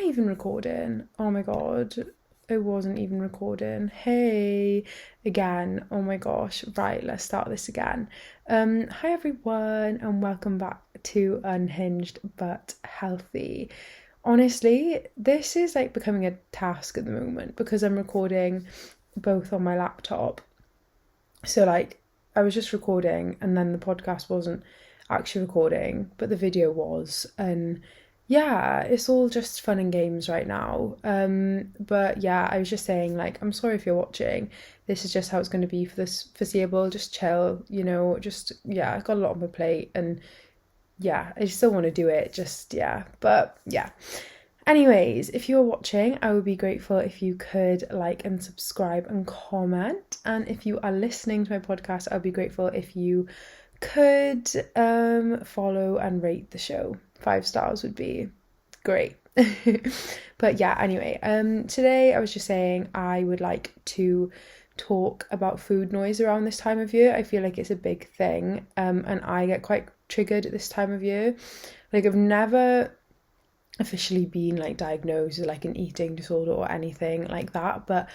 I even recording? Oh my god, I wasn't even recording. Hey, again. Oh my gosh. Right, let's start this again. Hi everyone, and welcome back to Unhinged but Healthy. Honestly, this is like becoming a task at the moment because I'm recording both on my laptop. So like I was just recording and then the podcast wasn't actually recording, but the video was. And yeah, it's all just fun and games right now. But yeah, I was just saying, like, I'm sorry if you're watching. This is just how it's going to be for this foreseeable. Just chill, just, yeah, I got a lot on my plate and yeah, I still want to do it. Just, yeah, but yeah. Anyways, if you're watching, I would be grateful if you could like and subscribe and comment. And if you are listening to my podcast, I would be grateful if you could follow and rate the show. 5 stars would be great. But yeah, anyway, today I was just saying I would like to talk about food noise around this time of year. I feel like it's a big thing, and I get quite triggered at this time of year. Like I've never officially been like diagnosed with like an eating disorder or anything like that, but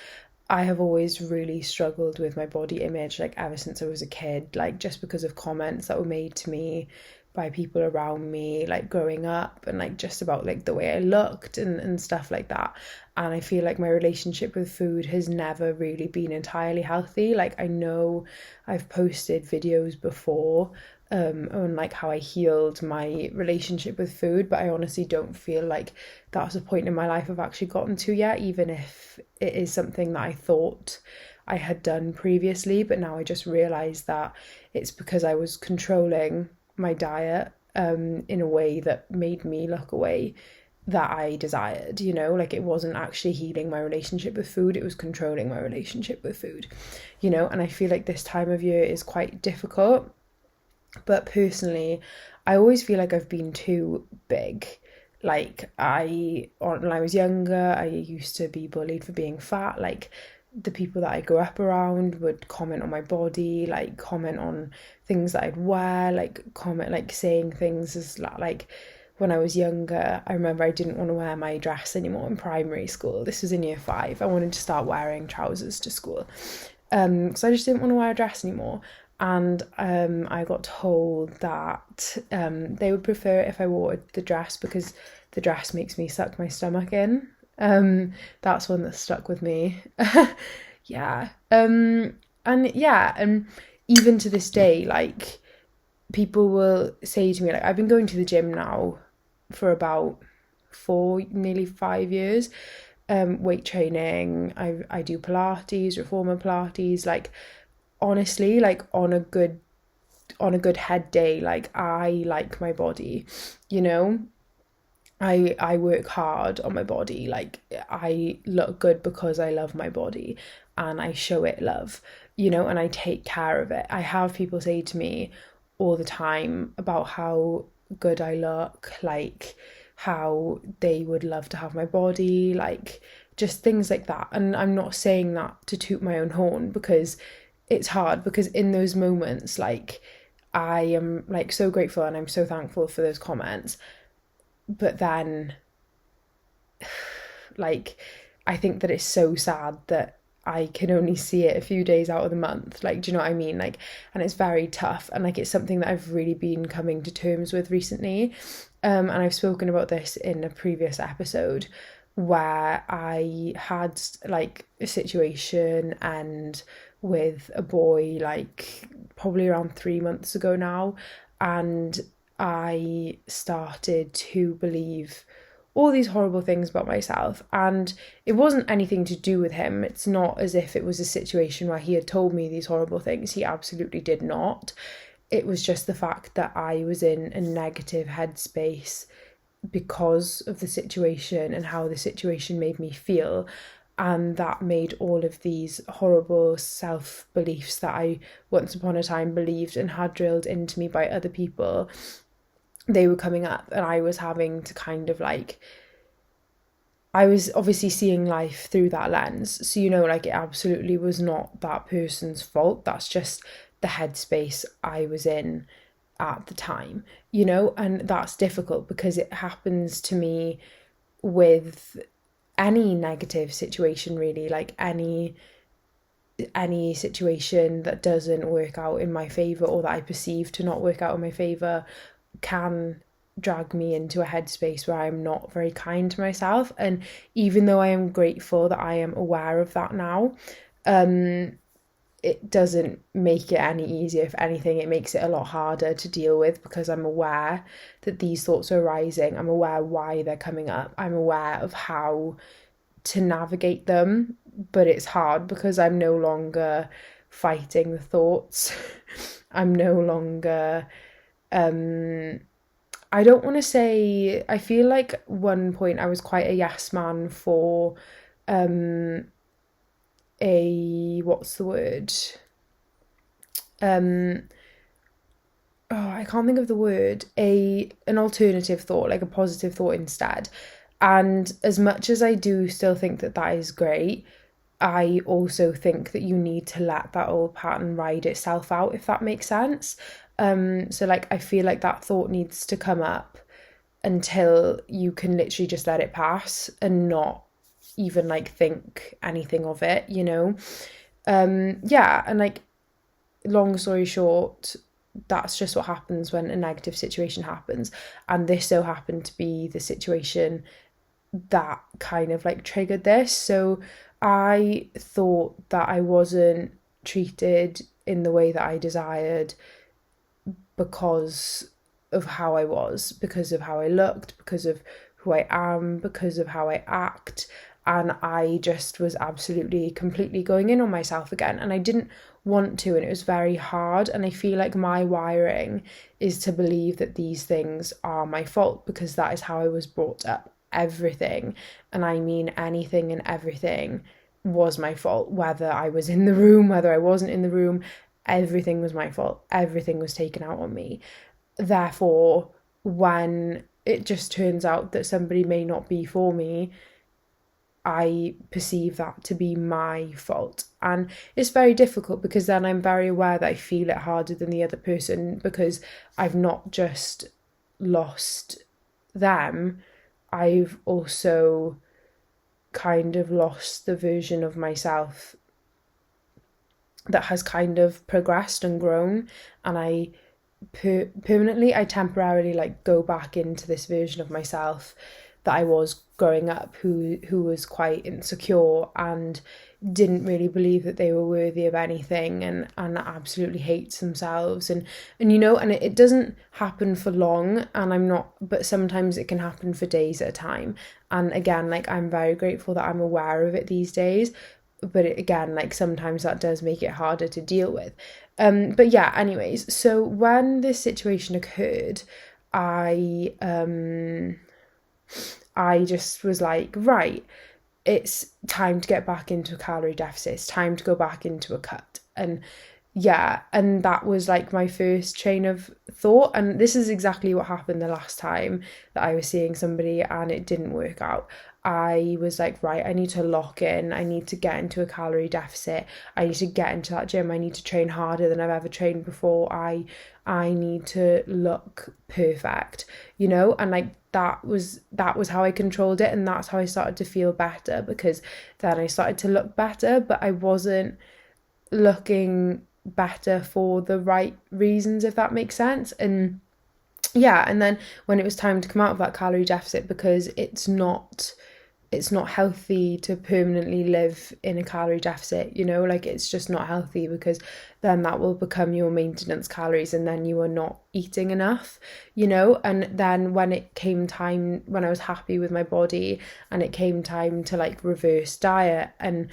I have always really struggled with my body image like ever since I was a kid, like just because of comments that were made to me by people around me like growing up, and like just about like the way I looked and stuff like that. And I feel like my relationship with food has never really been entirely healthy. Like I know I've posted videos before on like how I healed my relationship with food, but I honestly don't feel like that's a point in my life I've actually gotten to yet, even if it is something that I thought I had done previously. But now I just realised that it's because I was controlling my diet in a way that made me look away that I desired, like it wasn't actually healing my relationship with food, it was controlling my relationship with food, and I feel like this time of year is quite difficult. But personally, I always feel like I've been too big. Like when I was younger, I used to be bullied for being fat. Like the people that I grew up around would comment on my body, like comment on things that I'd wear, like comment, like saying things as like when I was younger, I remember I didn't want to wear my dress anymore in primary school. This was in year 5. I wanted to start wearing trousers to school. So I just didn't want to wear a dress anymore. And I got told that they would prefer it if I wore the dress because the dress makes me suck my stomach in. That's one that stuck with me. Yeah. And yeah, and even to this day, like people will say to me, like I've been going to the gym now for about 4, nearly 5 years. Weight training. I do Pilates, reformer Pilates, like honestly, like on a good head day, like I like my body, you know. I work hard on my body, like I look good because I love my body and I show it love, and I take care of it. I have people say to me all the time about how good I look, like how they would love to have my body, like just things like that. And I'm not saying that to toot my own horn because it's hard, because in those moments, like I am like so grateful and I'm so thankful for those comments. But then like I think that it's so sad that I can only see it a few days out of the month. Like, do you know what I mean? Like, and it's very tough. And like, it's something that I've really been coming to terms with recently. And I've spoken about this in a previous episode where I had like a situation and with a boy like probably around 3 months ago now. And I started to believe all these horrible things about myself, and it wasn't anything to do with him. It's not as if it was a situation where he had told me these horrible things. He absolutely did not. It was just the fact that I was in a negative headspace because of the situation and how the situation made me feel, and that made all of these horrible self-beliefs that I once upon a time believed and had drilled into me by other people, they were coming up, and I was having to kind of like, I was obviously seeing life through that lens. So, like it absolutely was not that person's fault. That's just the headspace I was in at the time, and that's difficult because it happens to me with any negative situation, really, like any situation that doesn't work out in my favor, or that I perceive to not work out in my favor, can drag me into a headspace where I'm not very kind to myself. And even though I am grateful that I am aware of that now, it doesn't make it any easier. If anything, it makes it a lot harder to deal with, because I'm aware that these thoughts are arising. I'm aware why they're coming up. I'm aware of how to navigate them, but it's hard because I'm no longer fighting the thoughts. I'm no longer I don't want to say, I feel like one point I was quite a yes man for what's the word? I can't think of the word. An alternative thought, like a positive thought instead. And as much as I do still think that that is great, I also think that you need to let that old pattern ride itself out, if that makes sense. So like I feel like that thought needs to come up until you can literally just let it pass and not even like think anything of it, you know? Yeah, and like long story short, that's just what happens when a negative situation happens. And this so happened to be the situation that kind of like triggered this. So I thought that I wasn't treated in the way that I desired because of how I was, because of how I looked, because of who I am, because of how I act. And I just was absolutely, completely going in on myself again. And I didn't want to, and it was very hard. And I feel like my wiring is to believe that these things are my fault, because that is how I was brought up. Everything, and I mean anything and everything, was my fault. Whether I was in the room, whether I wasn't in the room, everything was my fault. Everything was taken out on me. Therefore, when it just turns out that somebody may not be for me, I perceive that to be my fault. And it's very difficult, because then I'm very aware that I feel it harder than the other person, because I've not just lost them, I've also kind of lost the version of myself that has kind of progressed and grown. And I I temporarily like go back into this version of myself that I was growing up, who was quite insecure and didn't really believe that they were worthy of anything, and absolutely hates themselves, and you know, and it doesn't happen for long, and I'm not, but sometimes it can happen for days at a time. And again, like, I'm very grateful that I'm aware of it these days, but again, like, sometimes that does make it harder to deal with. But yeah, anyways, so when this situation occurred, I just was like, right, it's time to get back into a calorie deficit. It's time to go back into a cut. And yeah, and that was like my first train of thought. And this is exactly what happened the last time that I was seeing somebody and it didn't work out. I was like, right, I need to lock in. I need to get into a calorie deficit. I need to get into that gym. I need to train harder than I've ever trained before. I need to look perfect, you know? And like, that was how I controlled it, and that's how I started to feel better, because then I started to look better, but I wasn't looking better for the right reasons, if that makes sense. And yeah, and then when it was time to come out of that calorie deficit, because it's not healthy to permanently live in a calorie deficit, you know, like, it's just not healthy, because then that will become your maintenance calories, and then you are not eating enough, you know. And then when it came time, when I was happy with my body and it came time to like reverse diet and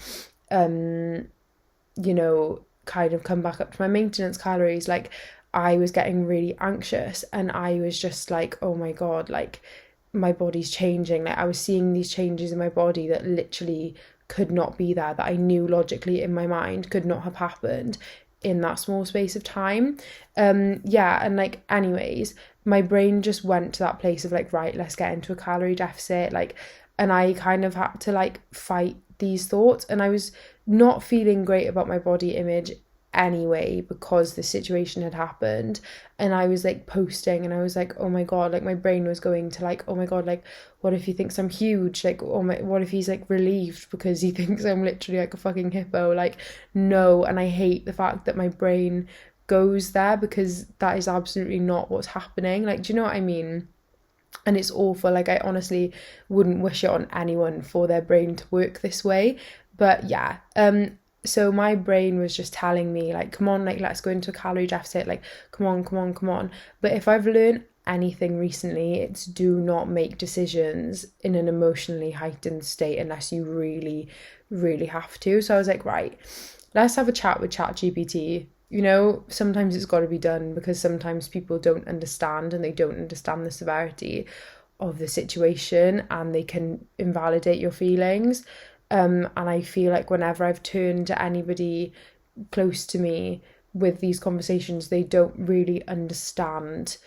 you know, kind of come back up to my maintenance calories, like, I was getting really anxious, and I was just like, oh my God, like, my body's changing. Like, I was seeing these changes in my body that literally could not be there, that I knew logically in my mind could not have happened in that small space of time. Yeah, and like, anyways, my brain just went to that place of like, right, let's get into a calorie deficit, like, and I kind of had to like fight these thoughts, and I was not feeling great about my body image anyway because the situation had happened. And I was like posting and I was like, oh my God, like my brain was going to like, oh my God, like what if he thinks I'm huge? Like, oh my, what if he's like relieved because he thinks I'm literally like a fucking hippo? Like, no. And I hate the fact that my brain goes there because that is absolutely not what's happening. Like, do you know what I mean? And it's awful. Like, I honestly wouldn't wish it on anyone for their brain to work this way. But yeah, so my brain was just telling me like, come on, like let's go into a calorie deficit, like come on, come on, come on. But if I've learned anything recently, it's do not make decisions in an emotionally heightened state unless you really, really have to. So I was like, right, let's have a chat with ChatGPT. You know, sometimes it's got to be done because sometimes people don't understand and they don't understand the severity of the situation and they can invalidate your feelings. And I feel like whenever I've turned to anybody close to me with these conversations, they don't really understand.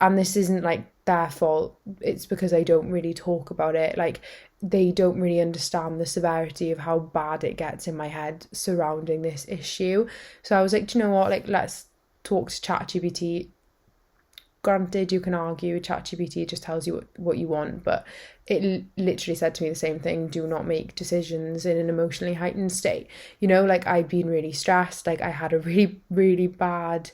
And this isn't like their fault. It's because I don't really talk about it. Like, they don't really understand the severity of how bad it gets in my head surrounding this issue. So I was like, do you know what? Like, let's talk to ChatGPT. Granted, you can argue ChatGPT just tells you what you want, but it literally said to me the same thing. Do not make decisions in an emotionally heightened state. You know, like I'd been really stressed. Like I had a really, really bad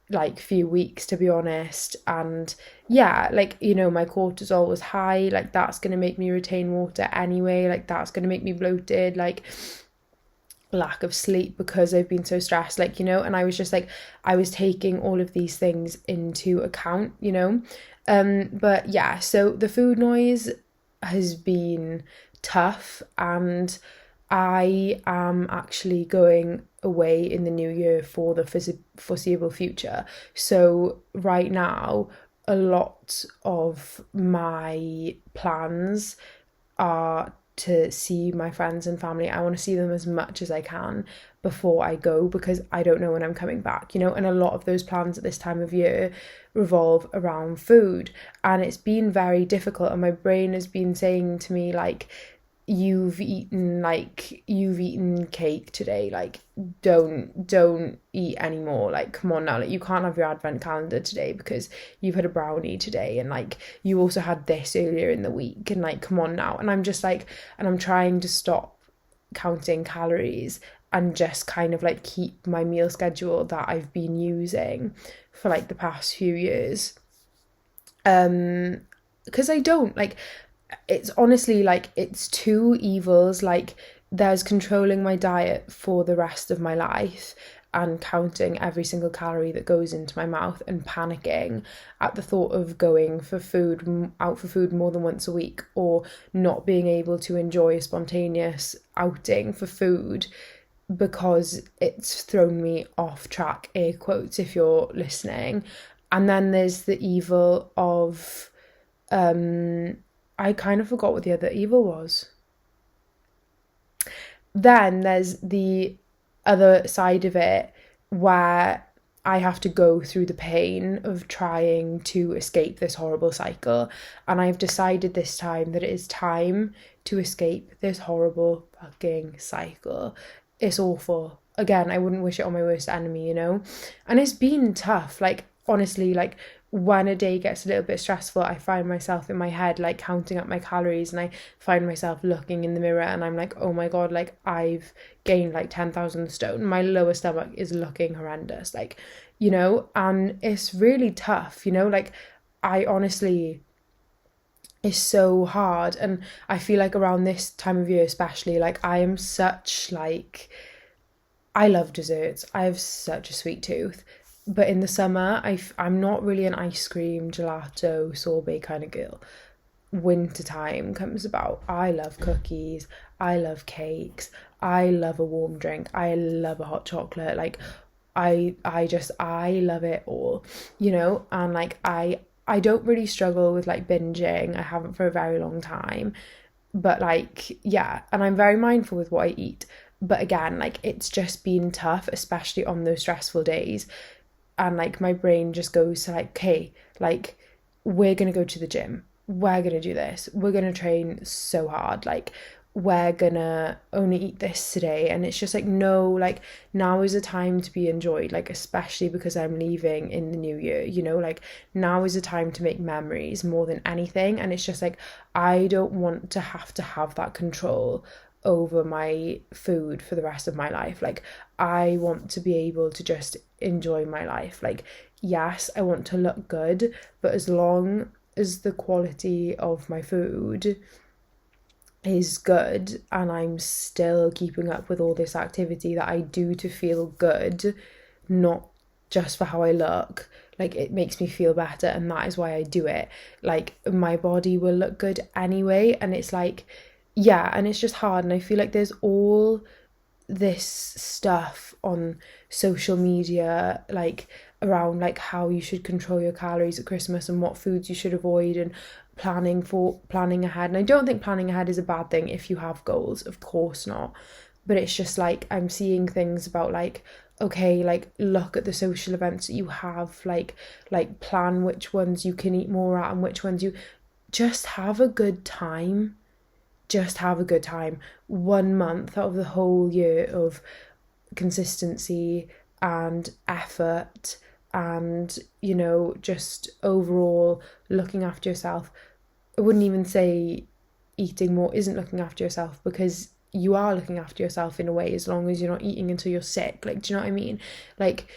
like few weeks, to be honest. And yeah, like, you know, my cortisol was high. Like that's going to make me retain water anyway. Like that's going to make me bloated. Like lack of sleep because I've been so stressed, like, you know. And I was just like, I was taking all of these things into account, you know. But yeah, so the food noise has been tough, and I am actually going away in the new year for the foreseeable future. So right now, a lot of my plans are to see my friends and family. I want to see them as much as I can before I go because I don't know when I'm coming back, you know. And a lot of those plans at this time of year revolve around food, and it's been very difficult. And my brain has been saying to me like, you've eaten cake today, like don't eat anymore, like come on now, like you can't have your advent calendar today because you've had a brownie today, and like you also had this earlier in the week, and like come on now. And I'm just like, and I'm trying to stop counting calories and just kind of like keep my meal schedule that I've been using for like the past few years, because I don't like, it's honestly like it's two evils. Like there's controlling my diet for the rest of my life and counting every single calorie that goes into my mouth and panicking at the thought of going for food out for food more than once a week, or not being able to enjoy a spontaneous outing for food because it's thrown me off track, air quotes if you're listening. And then there's the evil of I kind of forgot what the other evil was. Then there's the other side of it where I have to go through the pain of trying to escape this horrible cycle. And I've decided this time that it is time to escape this horrible fucking cycle. It's awful. Again, I wouldn't wish it on my worst enemy, you know? And it's been tough. Like, honestly, like, when a day gets a little bit stressful, I find myself in my head like counting up my calories, and I find myself looking in the mirror and I'm like, oh my God, like I've gained like 10,000 stone. My lower stomach is looking horrendous, like, you know. And it's really tough, you know, like I honestly, it's so hard. And I feel like around this time of year especially, like I am such like, I love desserts. I have such a sweet tooth. But in the summer, I'm not really an ice cream, gelato, sorbet kind of girl. Winter time comes about. I love cookies. I love cakes. I love a warm drink. I love a hot chocolate. Like, I love it all, you know? And like, I don't really struggle with like binging. I haven't for a very long time. But like, yeah, and I'm very mindful with what I eat. But again, like, it's just been tough, especially on those stressful days. And like my brain just goes to like, okay, like we're going to go to the gym. We're going to do this. We're going to train so hard. Like we're gonna only eat this today. And it's just like, no, like now is the time to be enjoyed, like especially because I'm leaving in the new year, you know, like now is the time to make memories more than anything. And it's just like, I don't want to have that control over my food for the rest of my life. Like I want to be able to just enjoy my life. Like yes, I want to look good, but as long as the quality of my food is good and I'm still keeping up with all this activity that I do to feel good, not just for how I look. Like it makes me feel better and that is why I do it. Like my body will look good anyway, and it's like, yeah, and it's just hard. And I feel like there's all this stuff on social media, like around like how you should control your calories at Christmas and what foods you should avoid, and planning ahead. And I don't think planning ahead is a bad thing if you have goals, of course not. But it's just like I'm seeing things about like, okay, like look at the social events that you have, like plan which ones you can eat more at and which ones you just have a good time. Just have a good time. 1 month out of the whole year of consistency and effort and, you know, just overall looking after yourself. I wouldn't even say eating more isn't looking after yourself, because you are looking after yourself in a way, as long as you're not eating until you're sick. Like, do you know what I mean? Like,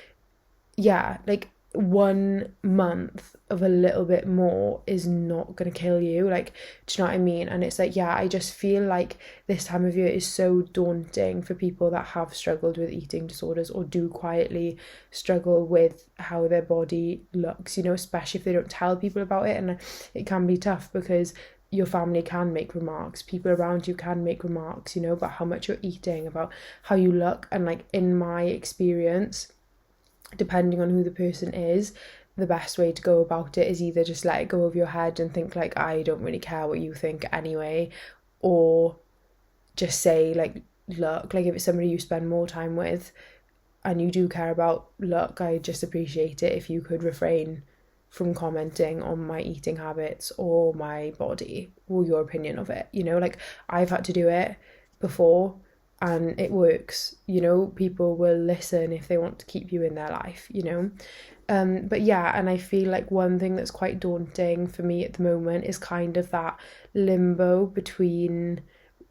yeah, like 1 month of a little bit more is not gonna kill you. Like, do you know what I mean? And it's like, yeah, I just feel like this time of year is so daunting for people that have struggled with eating disorders or do quietly struggle with how their body looks, you know, especially if they don't tell people about it. And it can be tough because your family can make remarks, people around you can make remarks, you know, about how much you're eating, about how you look. And like in my experience, depending on who the person is, the best way to go about it is either just let it go over your head and think like, I don't really care what you think anyway, or just say like, look, like if it's somebody you spend more time with and you do care about, look, I just appreciate it if you could refrain from commenting on my eating habits or my body or your opinion of it, you know. Like I've had to do it before and it works, you know. People will listen if they want to keep you in their life, you know. But yeah, and I feel like one thing that's quite daunting for me at the moment is kind of that limbo between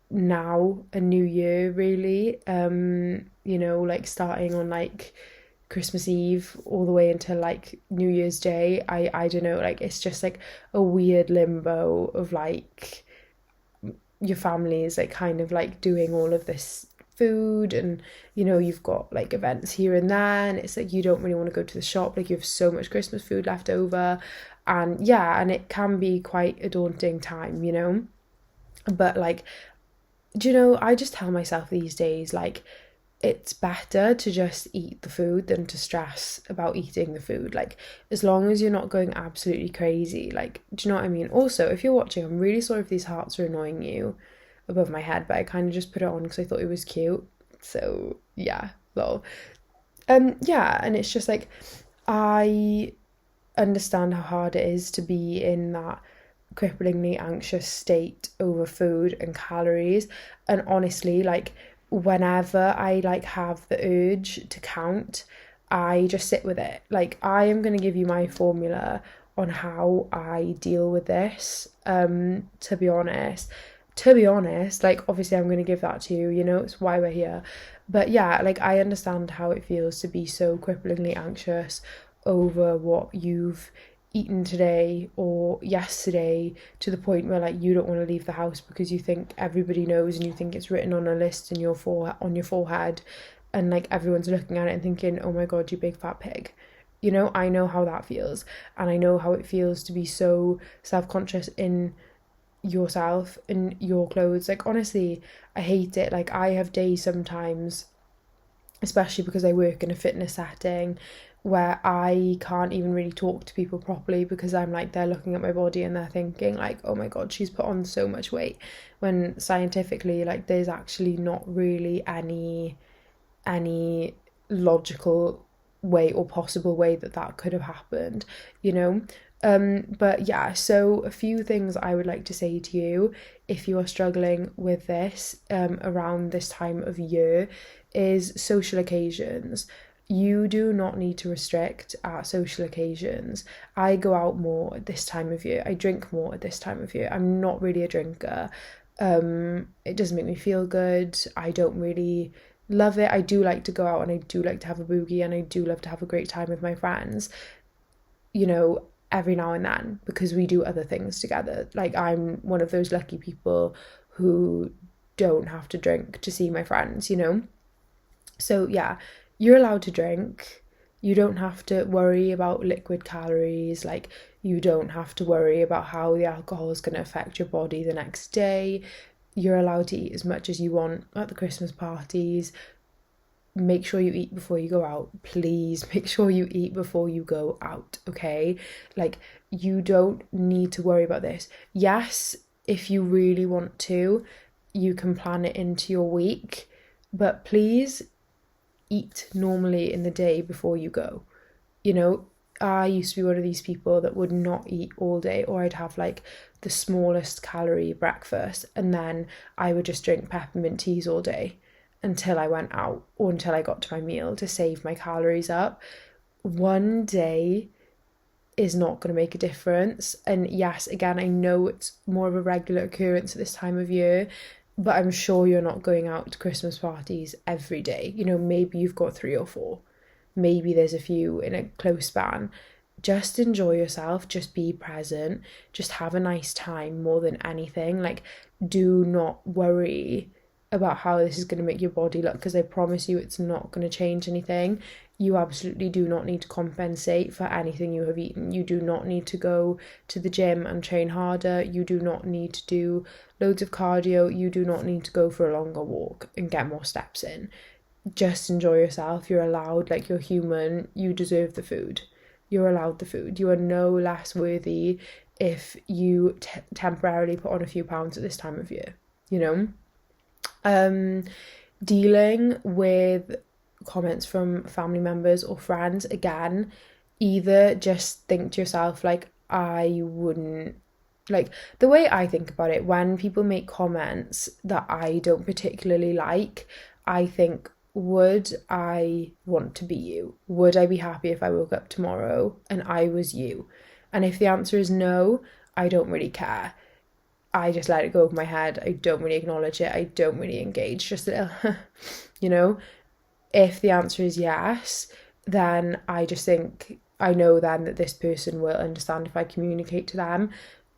now and New Year, really. You know, like starting on like Christmas Eve all the way until like New Year's Day. I don't know, like it's just like a weird limbo of like your family is like kind of like doing all of this food, and you know you've got like events here and there, and it's like you don't really want to go to the shop, like you have so much Christmas food left over. And yeah, and it can be quite a daunting time, you know. But like, do you know, I just tell myself these days like it's better to just eat the food than to stress about eating the food. Like as long as you're not going absolutely crazy, like, do you know what I mean? Also, if you're watching, I'm really sorry if these hearts are annoying you above my head, but I kind of just put it on because I thought it was cute. So yeah, lol. Yeah, and it's just like I understand how hard it is to be in that cripplingly anxious state over food and calories. And honestly, like whenever I like have the urge to count, I just sit with it. Like I am going to give you my formula on how I deal with this. To be honest, like obviously I'm going to give that to you, you know, it's why we're here. But yeah, like I understand how it feels to be so cripplingly anxious over what you've eaten today or yesterday, to the point where like you don't want to leave the house because you think everybody knows and you think it's written on a list in your on your forehead, and like everyone's looking at it and thinking, oh my god, you big fat pig. You know, I know how that feels, and I know how it feels to be so self-conscious in yourself in your clothes. Like honestly, I hate it. Like I have days sometimes, especially because I work in a fitness setting, where I can't even really talk to people properly because I'm like, they're looking at my body and they're thinking like, oh my god, she's put on so much weight, when scientifically like there's actually not really any logical way or possible way that that could have happened, you know. But yeah, so a few things I would like to say to you if you are struggling with this around this time of year is social occasions. You do not need to restrict at social occasions. I go out more at this time of year. I drink more at this time of year. I'm not really a drinker. It doesn't make me feel good. I don't really love it. I do like to go out and I do like to have a boogie and I do love to have a great time with my friends, you know, every now and then because we do other things together. Like, I'm one of those lucky people who don't have to drink to see my friends, you know? So, yeah, you're allowed to drink. You don't have to worry about liquid calories. Like, you don't have to worry about how the alcohol is going to affect your body the next day. You're allowed to eat as much as you want at the Christmas parties. Make sure you eat before you go out. Please make sure you eat before you go out, okay? Like, you don't need to worry about this. Yes, if you really want to, you can plan it into your week, but please eat normally in the day before you go. You know, I used to be one of these people that would not eat all day, or I'd have like the smallest calorie breakfast and then I would just drink peppermint teas all day until I went out or until I got to my meal to save my calories up. One day is not going to make a difference. And yes, again, I know it's more of a regular occurrence at this time of year, but I'm sure you're not going out to Christmas parties every day. You know, maybe you've got 3 or 4. Maybe there's a few in a close span. Just enjoy yourself, just be present, just have a nice time more than anything. Like, do not worry about how this is going to make your body look, because I promise you it's not going to change anything. You absolutely do not need to compensate for anything you have eaten. You do not need to go to the gym and train harder. You do not need to do loads of cardio. You do not need to go for a longer walk and get more steps in. Just enjoy yourself. You're allowed, like, you're human. You deserve the food. You're allowed the food. You are no less worthy if you temporarily put on a few pounds at this time of year, you know? Dealing with comments from family members or friends, again, either just think to yourself, like, I wouldn't, like, the way I think about it, when people make comments that I don't particularly like, I think, would I want to be you? Would I be happy if I woke up tomorrow and I was you? And if the answer is no, I don't really care. I just let it go over my head. I don't really acknowledge it. I don't really engage. Just a little, you know. If the answer is yes, then I just think, I know then that this person will understand if I communicate to them,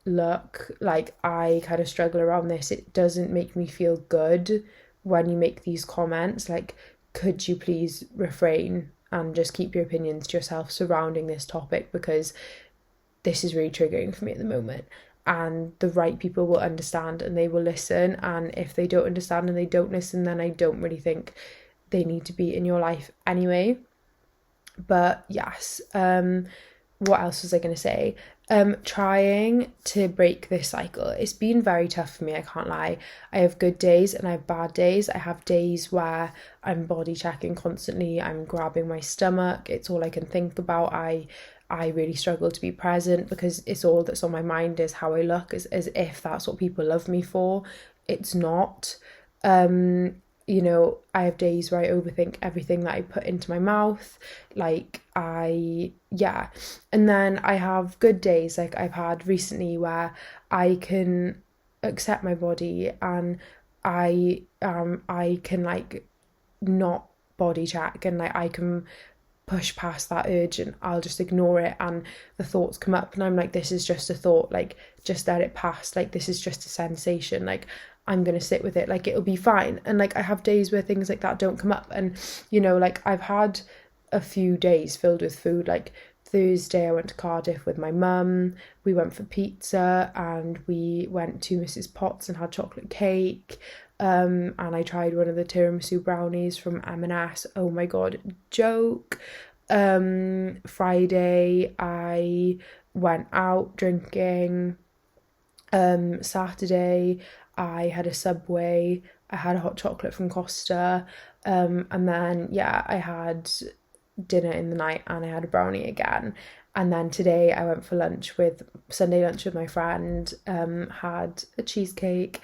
look, like, I kind of struggle around this. It doesn't make me feel good when you make these comments. Like, could you please refrain and just keep your opinions to yourself surrounding this topic, because this is really triggering for me at the moment. And the right people will understand and they will listen. And if they don't understand and they don't listen, then I don't really think they need to be in your life anyway. But yes, what else was I going to say? Trying to break this cycle. It's been very tough for me, I can't lie. I have good days and I have bad days. I have days where I'm body checking constantly, I'm grabbing my stomach, it's all I can think about. I really struggle to be present because it's all that's on my mind is how I look, as if that's what people love me for. It's not. You know, I have days where I overthink everything that I put into my mouth. Like, yeah. And then I have good days, like I've had recently, where I can accept my body and I can, like, not body check, and like I can push past that urge and I'll just ignore it, and the thoughts come up and I'm like, this is just a thought, like, just let it pass, like, this is just a sensation, like, I'm gonna sit with it, like, it'll be fine. And like, I have days where things like that don't come up, and you know, like, I've had a few days filled with food. Like, Thursday I went to Cardiff with my mum, we went for pizza and we went to Mrs. Potts and had chocolate cake, and I tried one of the tiramisu brownies from M&S. Oh my god, joke. Friday I went out drinking. Saturday I had a Subway, I had a hot chocolate from Costa, and then, yeah, I had dinner in the night and I had a brownie again. And then today I went for Sunday lunch with my friend, had a cheesecake,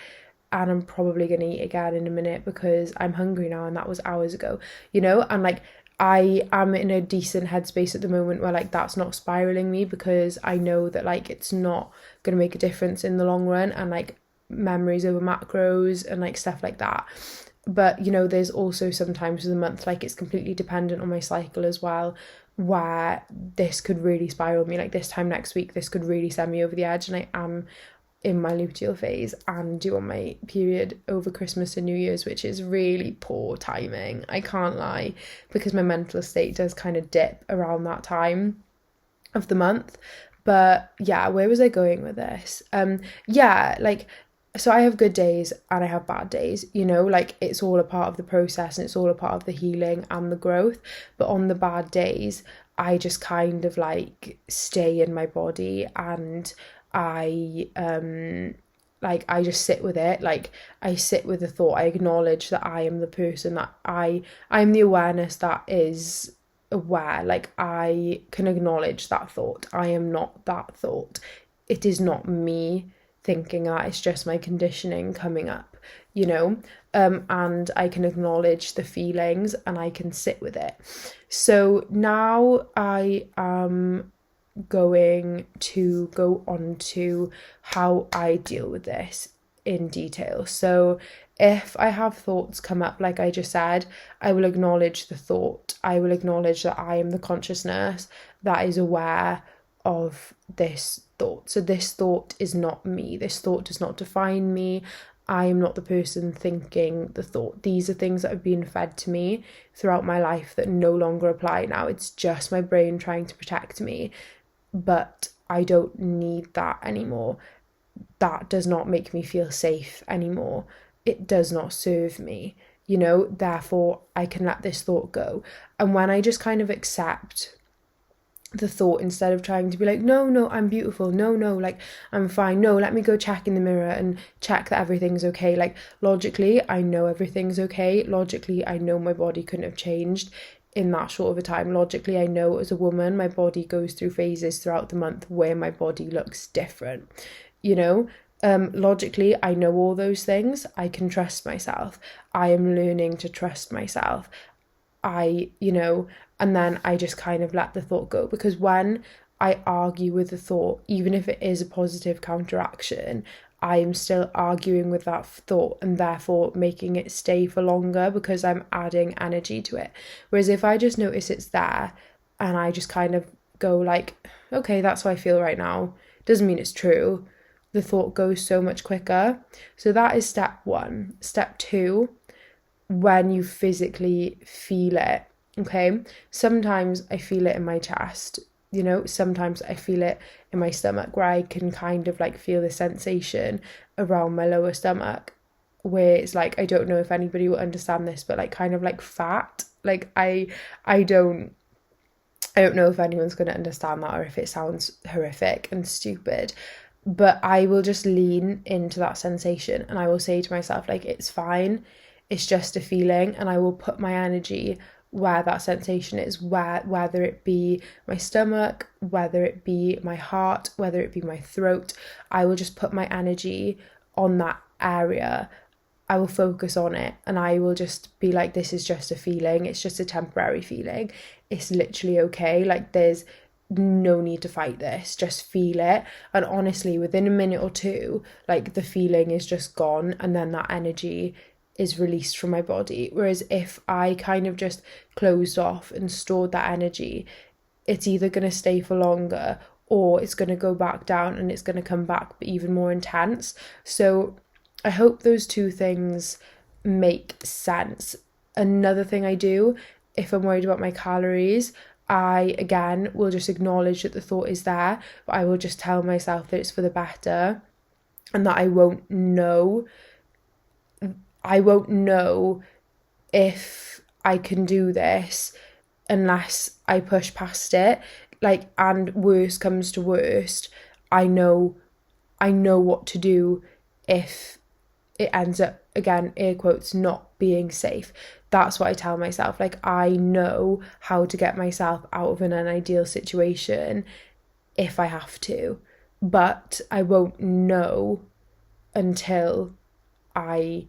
and I'm probably gonna eat again in a minute because I'm hungry now, and that was hours ago, and like I am in a decent headspace at the moment where like that's not spiraling me, because I know that like it's not gonna make a difference in the long run, and like memories over macros and like stuff like that. But there's also sometimes of the month, like it's completely dependent on my cycle as well, where this could really spiral me. Like this time next week, this could really send me over the edge, and I am in my luteal phase and due on my period over Christmas and New Year's, which is really poor timing, I can't lie, because my mental state does kind of dip around that time of the month. But yeah, where was I going with this? Yeah, like, so I have good days and I have bad days, like it's all a part of the process and it's all a part of the healing and the growth. But on the bad days, I just kind of like stay in my body, and I just sit with it. Like I sit with the thought, I acknowledge that I am the person, that I'm the awareness that is aware. Like I can acknowledge that thought. I am not that thought. It is not me thinking that, it's just my conditioning coming up, and I can acknowledge the feelings and I can sit with it. So now I am going to go on to how I deal with this in detail. So if I have thoughts come up, like I just said, I will acknowledge the thought. I will acknowledge that I am the consciousness that is aware of this thought. So this thought is not me. This thought does not define me. I am not the person thinking the thought. These are things that have been fed to me throughout my life that no longer apply now. It's just my brain trying to protect me. But I don't need that anymore. That does not make me feel safe anymore. It does not serve me, therefore I can let this thought go. And when I just kind of accept the thought, instead of trying to be like, no, I'm beautiful, no, like I'm fine, no, let me go check in the mirror and check that everything's okay. Like logically, I know everything's okay. Logically, I know my body couldn't have changed in that short of a time. Logically, I know as a woman, my body goes through phases throughout the month where my body looks different, logically, I know all those things. I can trust myself. I am learning to trust myself. And then I just kind of let the thought go, because when I argue with the thought, even if it is a positive counteraction, I am still arguing with that thought and therefore making it stay for longer because I'm adding energy to it. Whereas if I just notice it's there and I just kind of go like, okay, that's how I feel right now, doesn't mean it's true, the thought goes so much quicker. So that is step one. Step two, when you physically feel it, okay? Sometimes I feel it in my chest, sometimes I feel it in my stomach, where I can kind of like feel the sensation around my lower stomach, where it's like, I don't know if anybody will understand this, but like kind of like fat. Like I don't know if anyone's going to understand that, or if it sounds horrific and stupid, but I will just lean into that sensation and I will say to myself, like, it's fine, it's just a feeling, and I will put my energy where that sensation is, whether it be my stomach, whether it be my heart, whether it be my throat. I will just put my energy on that area. I will focus on it, and I will just be like, this is just a feeling, it's just a temporary feeling, it's literally okay, like there's no need to fight this, just feel it. And honestly, within a minute or two, like the feeling is just gone, and then that energy is released from my body. Whereas if I kind of just closed off and stored that energy, it's either going to stay for longer or it's going to go back down and it's going to come back but even more intense. So I hope those two things make sense. Another thing I do, if I'm worried about my calories, I again will just acknowledge that the thought is there, but I will just tell myself that it's for the better, and that I won't know if I can do this unless I push past it. Like, and worst comes to worst, I know what to do if it ends up, again, air quotes, not being safe. That's what I tell myself. Like, I know how to get myself out of an unideal situation if I have to, but I won't know until I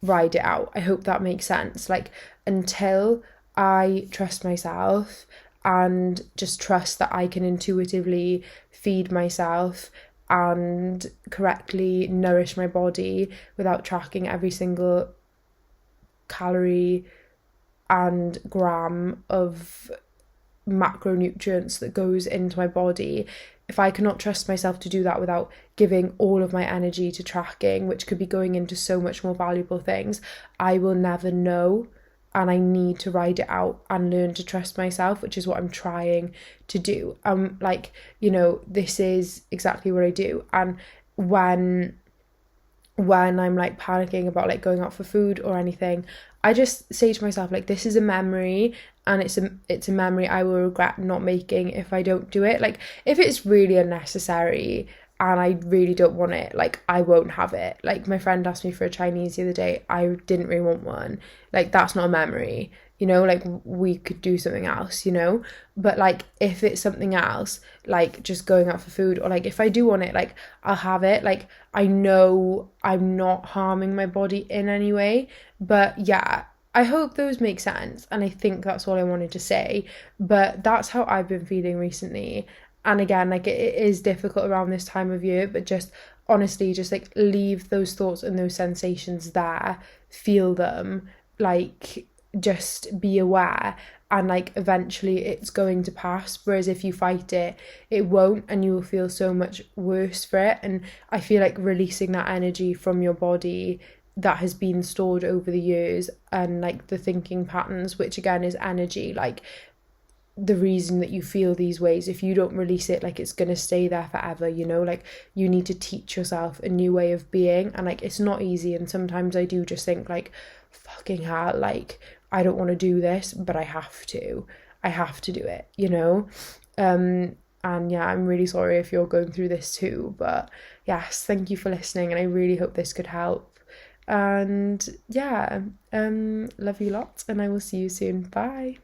ride it out. I hope that makes sense. Like, until I trust myself and just trust that I can intuitively feed myself and correctly nourish my body without tracking every single calorie and gram of macronutrients that goes into my body, if I cannot trust myself to do that without giving all of my energy to tracking, which could be going into so much more valuable things, I will never know. And I need to ride it out and learn to trust myself, which is what I'm trying to do. Like, you know, this is exactly what I do. And when I'm like panicking about like going out for food or anything, I just say to myself, like, this is a memory, and it's a memory I will regret not making if I don't do it. Like, if it's really unnecessary and I really don't want it, like, I won't have it. Like, my friend asked me for a Chinese the other day, I didn't really want one. Like, that's not a memory, you know, like, we could do something else, you know. But like, if it's something else, like just going out for food, or like if I do want it, like, I'll have it. Like, I know I'm not harming my body in any way. But yeah, I hope those make sense, and I think that's all I wanted to say. But that's how I've been feeling recently. And again, like, it is difficult around this time of year, but just honestly, just like leave those thoughts and those sensations there, feel them, like, just be aware, and like eventually it's going to pass. Whereas if you fight it, it won't, and you will feel so much worse for it. And I feel like releasing that energy from your body that has been stored over the years, and like the thinking patterns, which again is energy, like the reason that you feel these ways, if you don't release it, like, it's gonna stay there forever, you know. Like, you need to teach yourself a new way of being, and like, it's not easy. And sometimes I do just think, like, fucking hell, like, I don't want to do this, but I have to do it, you know. And yeah, I'm really sorry if you're going through this too, but yes, thank you for listening, and I really hope this could help. And yeah, love you lots, and I will see you soon. Bye.